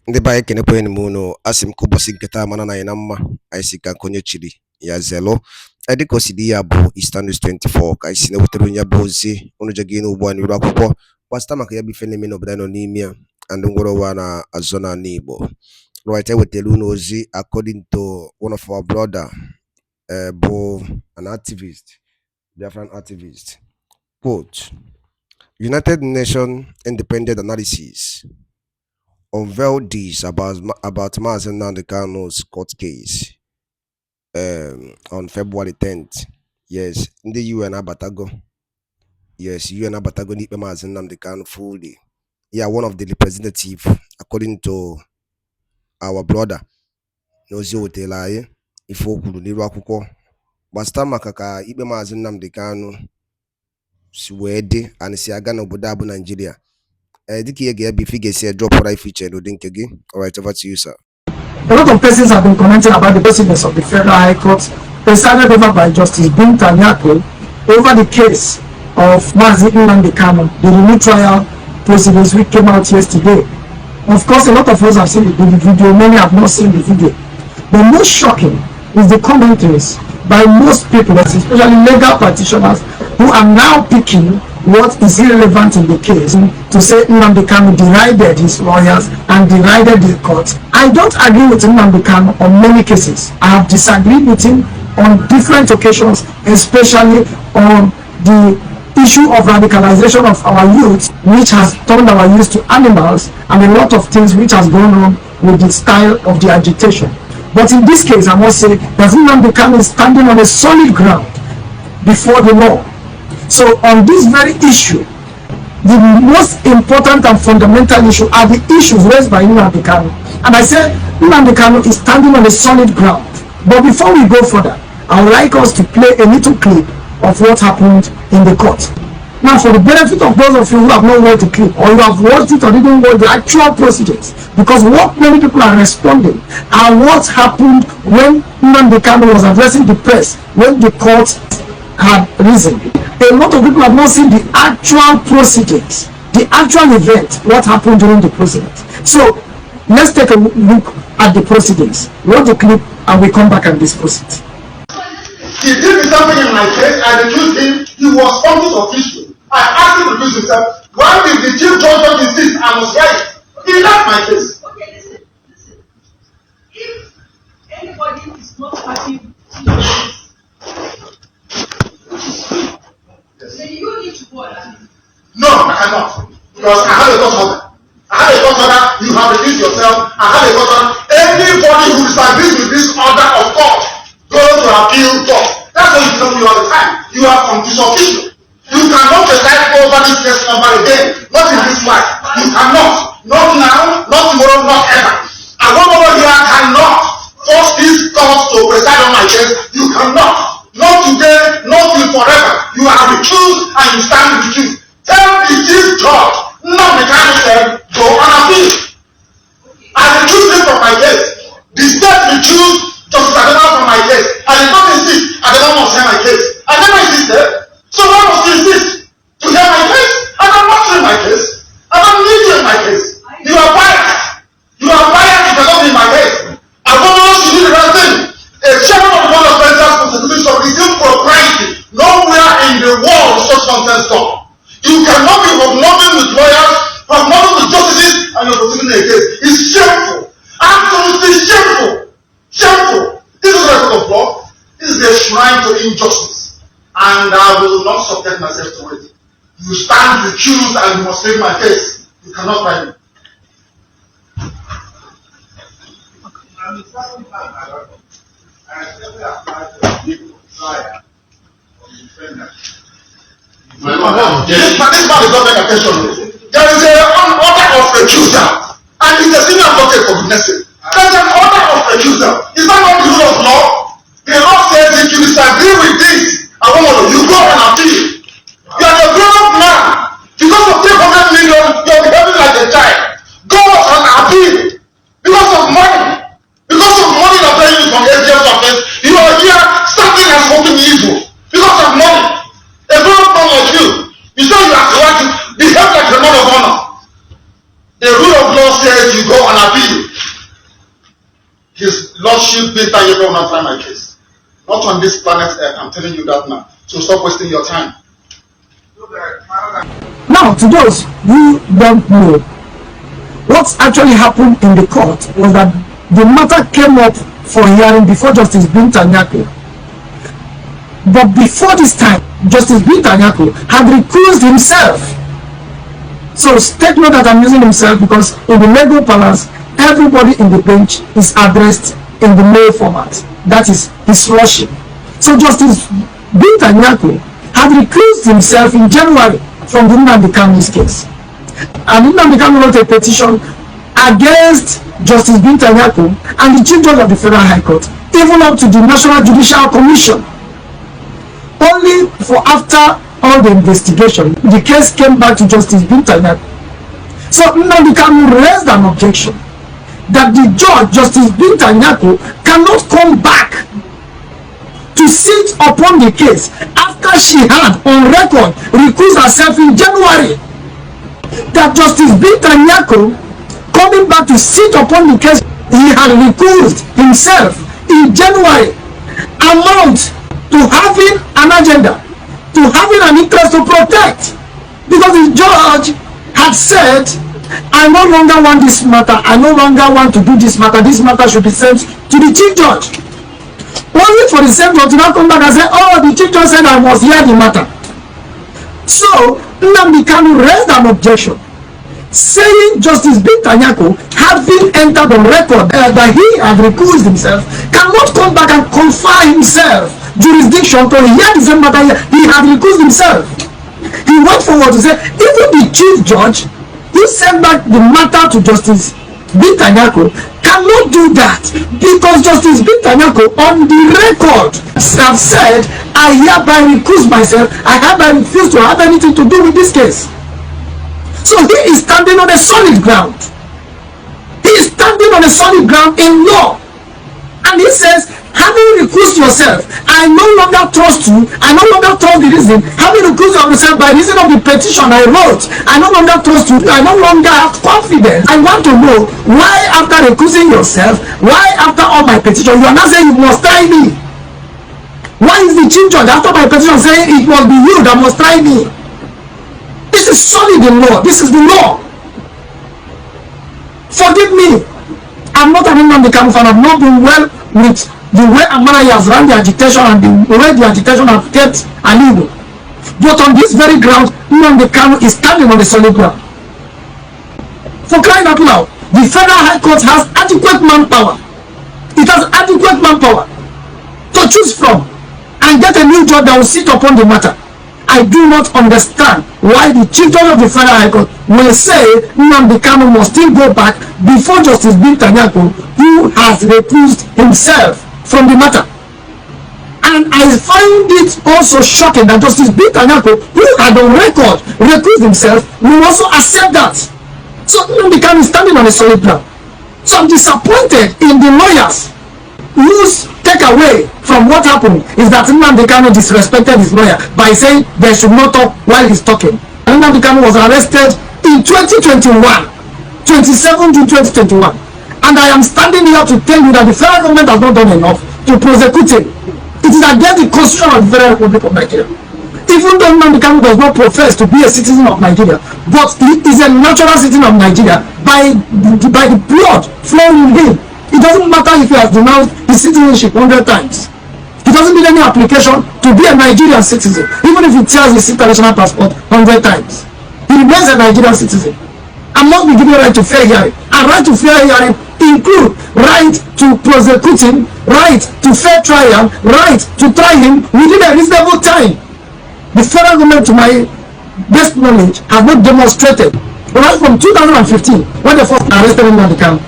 Ndị be anyị kenekwa enyi m unu asị m ka ụbọchị nke taa mara na anyị na mma anyị si ka nke onye chiri ya zelo dịka o si dị ya bụ Eastern News 24 ka anyị si na-ewetara onye bụ ozi unu jege n'ugbu a n'iru akwụkwọ gbasịta maka ya bụ ife na-eme n'obodo anyị nọ n'ime ya and ngwọrọ ụwa na azụ n'ala Igbo. Right, ewetara unu ozi according to one of our brother bụ an activist, Biafran activist. Quote, United Nations Independent Analysis unveiled this about Mazi Nnamdi Kanu's court case on February 10th. Yes, in the UN abatago. Yes, UN abatago n'ikpe Mazi Nnamdi Kanu fully. Yeah, one of the representative, according to our brother, n'ozi wetara anyị ife o kwuru n'iru akwụkwọ gbasịta maka ka ikpe Mazi Nnamdi Kanu si wee dị and si aga n'obodo a bụ Nigeria. Dịka ihe ga-ebe ife ga-esi drop right feature n'ụdị nke gị. Alright, over to you, sir. A lot of persons have been commenting about the proceedings of the Federal High Court presided over by Justice Binta Nyako over the case of Mazi Nnamdi Kanu, the renewed trial proceedings which came out yesterday. Of course, a lot of us have seen the video, many have not seen the video. The most shocking is the commentaries by most people, especially legal practitioners, who are now picking what is irrelevant in the case to say Nnamdi Kanu derided his lawyers and derided the court. I don't agree with Nnamdi Kanu on many cases. I have disagreed with him on different occasions, especially on the issue of radicalization of our youth, which has turned our youth to animals, and a lot of things which has gone on with the style of the agitation. But in this case, I must say that Nnamdi Kanu is standing on a solid ground before the law. So on this very issue, the most important and fundamental issue are the issues raised by Nnamdi Kanu. And I say Nnamdi Kanu is standing on a solid ground. But before we go further, I would like us to play a little clip of what happened in the court. Now, for the benefit of those of you who have not watched the clip, or you have watched it or didn't watch the actual proceedings, because what many people are responding are what happened when Nnamdi Kanu was addressing the press when the court had risen. A lot of people have not seen the actual proceedings, the actual event, what happened during the proceedings. So let's take a look at the proceedings. Watch the clip and we come back and discuss it. He did something in my case, I accused him, he was office official. I asked him to recuse himself. Why did the chief judge insist I must write? He left my case. Okay, listen. If anybody is not happy with this, then you need to go and No, I cannot. Because I have a godmother. I have a godmother, you have refused yourself. I have a godmother. Anybody who disagrees with this order of court, go to appeal court. That's what you tell me all the time. You are from this official. You cannot preside over this case number again. Not in this life. You cannot. Not now, not tomorrow, not ever. And one over here cannot force this court to preside on my case. You cannot. Not today, not till forever. You are recused and you stand recused. Tell the chief judge, Nnamdi Kanu said, go on appeal. I recused him from my case. The state recused Justice Adema from my case. I did not insist. Adema must hear my case. I never insisted. So why must you insist to hear my case? I am not hearing my case. I don't need you in my case. You are biased. You are biased. You cannot be in my case. I don't know if you do the right thing. A chairman of the board of directors constitution resumed propriety. Nowhere in the world such nonsense stop. You cannot be hobnobbing with lawyers, hobnobbing with justices, and you're proceeding a case. It's shameful. Absolutely shameful. Shameful. This is the record of law. This is a shrine to injustice. And I will not subject myself to it. You stand recused and you must leave my case. You cannot write me. This man is not paying attention. There is an order of recusal, and he's a senior advocate for goodness sake. There is an order of recusal. Is that not the rule of law? The law says if you disagree with this, you go and appeal. You are a grown-up man. Because of 300 million, you are behaving like a child. Go and appeal. Because of money. Because of money that paying you from ATM's office, you are here starting and smoking evil. Because of money. A grown-up man like you say you have to behave like a man of honor. The rule of law says you go and appeal. His Lordship Peter Yeke will not try my case. Not on this planet Earth, I'm telling you that now. So stop wasting your time. Now, to those who don't know, what actually happened in the court was that the matter came up for hearing before Justice Binta Nyako. But before this time, Justice Binta Nyako had recused himself. So take note that I'm using himself because in the legal palace, everybody in the bench is addressed in the male format. That is his lordship. So Justice Binta Nyako had recused himself in January from the Nnamdi Kanu's case. And Nnamdi Kanu wrote a petition against Justice Binta Nyako and the Chief Judge of the Federal High Court, even up to the National Judicial Commission. Only for after all the investigation, the case came back to Justice Binta Nyako. So Nnamdi Kanu raised an objection that the judge, Justice Binta Nyako, cannot come back to sit upon the case after she had on record recused herself in January. That Justice Binta Nyako coming back to sit upon the case he had recused himself in January amount to having an agenda, to having an interest to protect, because the judge had said, I no longer want this matter, I no longer want to do this matter should be sent to the Chief Judge. Only for the same judge to now come back and say, oh, the Chief Judge said I must hear the matter. So Nnamdi Kanu raised an objection saying Justice Binta Nyako, having entered on record that he had recused himself, cannot come back and confer himself jurisdiction to hear the same matter he had recused himself. He went forward to say, even the Chief Judge who sent back the matter to Justice Binta Nyako cannot do that because Justice Binta Nyako on the record have said, I hereby recuse myself, I hereby refuse to have anything to do with this case. So he is standing on a solid ground. He is standing on a solid ground in law. And he says, having recused yourself, I no longer trust you, I no longer trust the reason, having recused yourself by reason of the petition I wrote, I no longer trust you, I no longer have confidence. I want to know why after recusing yourself, why after all my petition, you are not saying you must try me? Why is the Chief Judge after my petition saying it must be you that must try me? This is solid in law. This is the law. Forgive me. I'm not an Nnamdi Kanu fan. I've not been well with the way Amana has run the agitation and the way the agitation has kept illegal. But on this very ground, Nnamdi Kanu is standing on the solid ground. For crying out loud, the Federal High Court has adequate manpower. It has adequate manpower to choose from and get a new judge that will sit upon the matter. I do not understand why the Chief Judge of the Federal High Court will say Nnamdi Kanu must still go back before Justice Binta Nyako, who has recused himself from the matter. And I find it also shocking that Justice Binta Nyako, who had on record recused himself, will also accept that. So Nnamdi Kanu is standing on a solid ground. So I'm disappointed in the lawyers whose takeaway from what happened is that Nnamdi Kanu disrespected his lawyer by saying they should not talk while he's talking. And Nnamdi Kanu was arrested in 2021, 27 June 2021. And I am standing here to tell you that the federal government has not done enough to prosecute him. It is against the constitution of the Federal Republic of Nigeria. Even though Nnamdi Kanu does not profess to be a citizen of Nigeria, but he is a natural citizen of Nigeria by the blood flowing in him. It doesn't matter if he has denounced his citizenship 100 times. He doesn't need any application to be a Nigerian citizen, even if he tears his international passport 100 times. He remains a Nigerian citizen and must be given right to fair hearing. And right to fair hearing include right to prosecute him, right to fair trial, right to try him within a reasonable time. The federal government, to my best knowledge, has not demonstrated right from 2015 when they first arrested Nnamdi Kanu.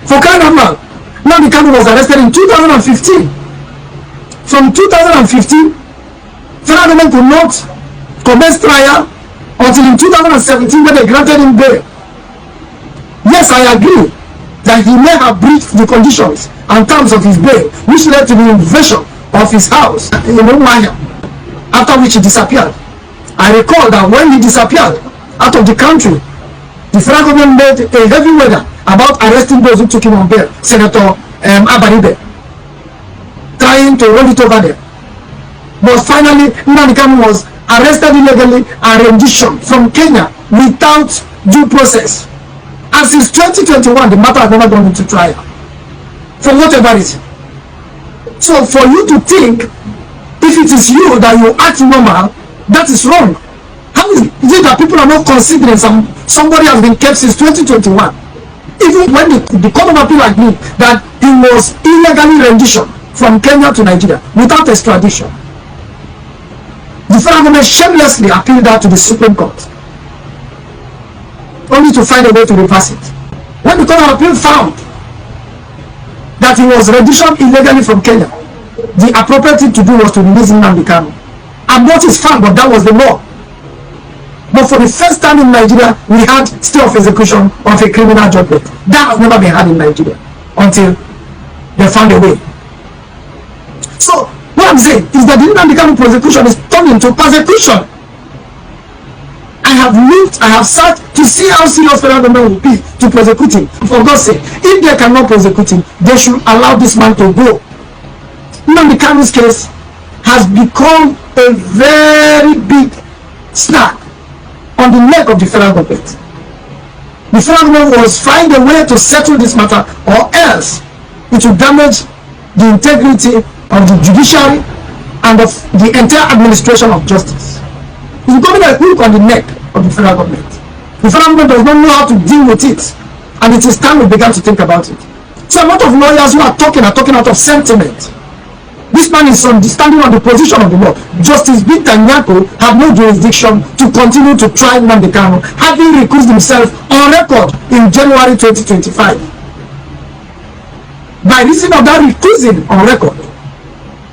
For crying out loud, Nnamdi Kanu was arrested in 2015. From 2015, federal government could not commence trial until in 2017 when they granted him bail. Yes, I agree that he may have breached the conditions and terms of his bail, which led to the invasion of his house in Umuahia, after which he disappeared. I recall that when he disappeared out of the country, the federal government made a heavy weather about arresting arresting those who took him on bail, Senator Abaribe, trying to roll it over there. But finally, Nnamdi Kanu was arrested illegally and rendition from Kenya without due process. And since 2021, the matter has never gone into trial, for whatever reason. So for you to think, if it is you that you act normal, that is wrong. How is it that people are not considering somebody has been kept since 2021? Even when the Court of Appeal agreed that he was illegally rendition from Kenya to Nigeria without extradition, the federal government shamelessly appealed that to the Supreme Court, only to find a way to reverse it. When the Court of Appeal found that he was rendition illegally from Kenya, the appropriate thing to do was to release Nnamdi Kanu. And what is found, but that was the law. But for the first time in Nigeria, we had stay of execution of a criminal judgment. That has never been had in Nigeria until they found a way. So what I'm saying is that the Nnamdi Kanu prosecution is turned into persecution. I have looked, I have sat to see how serious federal government will be to prosecute him. For God's sake, if they cannot prosecute him, they should allow this man to go. Nnamdi Kanu's case has become a very big snag on the neck of the federal government. The federal government must find a way to settle this matter, or else it will damage the integrity of the judiciary and of the entire administration of justice. It's becoming a hook on the neck of the federal government. The federal government does not know how to deal with it, and it is time we began to think about it. So a lot of lawyers who are talking out of sentiment. This man is standing on the position of the law. Justice Binta Nyako had no jurisdiction to continue to try Nnamdi Kanu, having recused himself on record in January 2025. By reason of that recusing on record,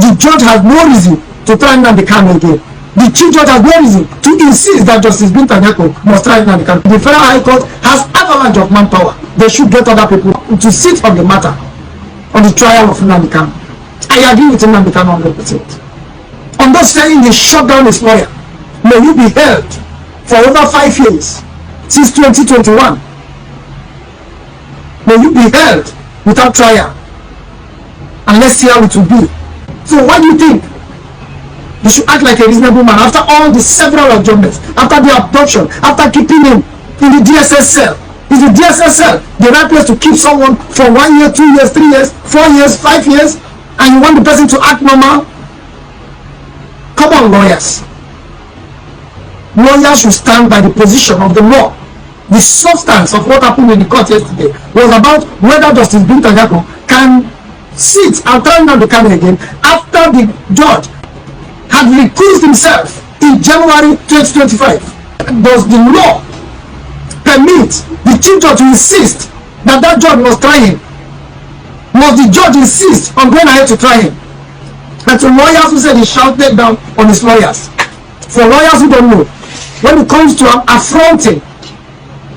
the judge has no reason to try Nnamdi Kanu again. The chief judge has no reason to insist that Justice Binta Nyako must try Nnamdi Kanu. The Federal High Court has avalanche of manpower. They should get other people to sit on the matter, on the trial of Nnamdi Kanu. I agree with Nnamdi Kanu 100%. On those saying he shut down his lawyer, may you be held for over 5 years, since 2021. May you be held without trial, and let's see how it will be. So what do you think? You should act like a reasonable man after all the several adjournments, after the abduction, after keeping him in the DSS cell. Is the DSS cell the right place to keep someone for 1 year, 2 years, 3 years, 4 years, 5 years? And you want the person to act normal? Come on, lawyers. Lawyers should stand by the position of the law. The substance of what happened in the court yesterday was about whether Justice Binta Nyako can sit and try Nnamdi Kanu again after the judge had recused himself in January 2025. Does the law permit the chief judge to insist that that judge must try him? Must the judge insist on going ahead to try him? And to lawyers who said he shouted down on his lawyers, for lawyers who don't know, when it comes to affronting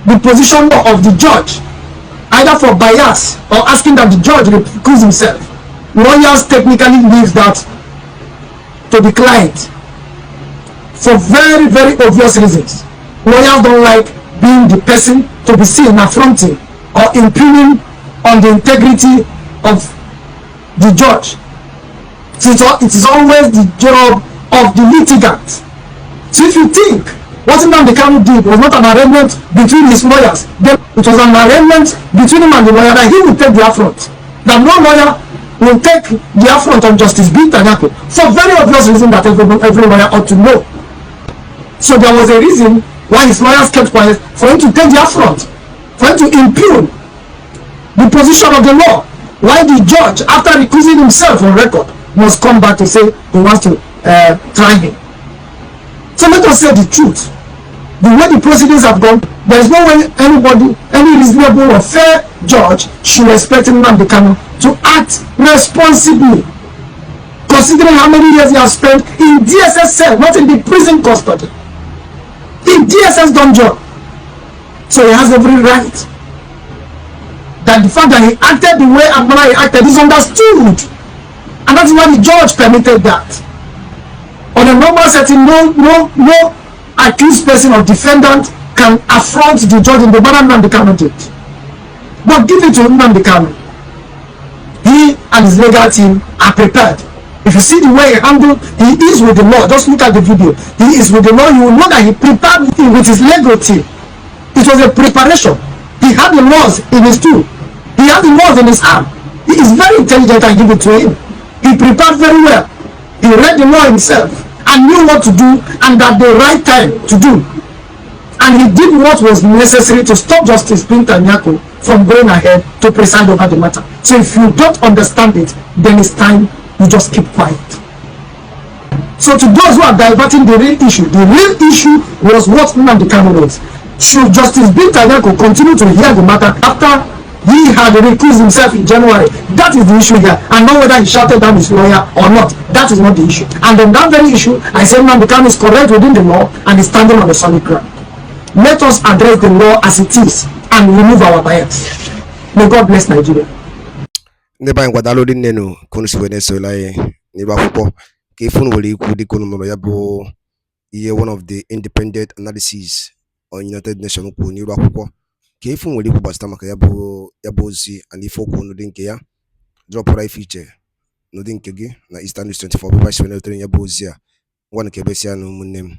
the position of the judge, either for bias or asking that the judge recuse himself, lawyers technically leave that to the client for very, very obvious reasons. Lawyers don't like being the person to be seen affronting or impugning on the integrity of the judge. So it is always the job of the litigant. So if you think what Nnamdi Kanu did was not an arrangement between his lawyers, then it was an arrangement between him and the lawyer that he would take the affront. That no lawyer will take the affront on Justice Binta Nyako for very obvious reason that every lawyer ought to know. So there was a reason why his lawyers kept quiet, for him to take the affront, for him to impugn the position of the law. Why the judge, after recusing himself on record, must come back to say he wants to try him. So let us say the truth. The way the proceedings have gone, there is no way anybody, any reasonable or fair judge should expect Nnamdi Kanu to act responsibly, considering how many years he has spent in DSS cell, not in the prison custody. In DSS dungeon. So he has every right. That the fact that he acted the way and manner he acted is understood, and that's why the judge permitted that. On a normal setting, no accused person or defendant can affront the judge in the manner Nnamdi Kanu did. But give it to Nnamdi Kanu. He and his legal team are prepared. If you see the way he handled, he is with the law. Just look at the video. He is with the law. You will know that he prepared with his legal team. It was a preparation. He had the laws in his tool. He had the laws in his arm. He is very intelligent, and give it to him. He prepared very well. He read the law himself and knew what to do and at the right time to do. And he did what was necessary to stop Justice Binta Nyako from going ahead to preside over the matter. So if you don't understand it, then it's time you just keep quiet. So to those who are diverting the real issue was what Nnamdi Kanu was. Should Justice Binta Nyako continue to hear the matter after he had recused himself in January? That is the issue here, and not whether he shouted down his lawyer or not. That is not the issue. And on that very issue, I say Nnamdi Kanu is correct within the law and is standing on the solid ground. Let us address the law as it is and remove our bias. May God bless Nigeria. Neba ngwadalo di nenu kunu si Venezuela neba akwụkwọ ka ifunu nwere ikwu dị kunu nọrọ ya bụ ihe one of the independent analysis on United Nations kwuru n'iru akwụkwọ ka ifunu nwere ikwu gbasara maka ya bụ ozi and ife okwu n'ụdị nke ya dropụra ife iche n'ụdị nke gị na Eastern News 24 bụ vice president ya bụ ozi a ngwa nke besịa na ụmụnne m.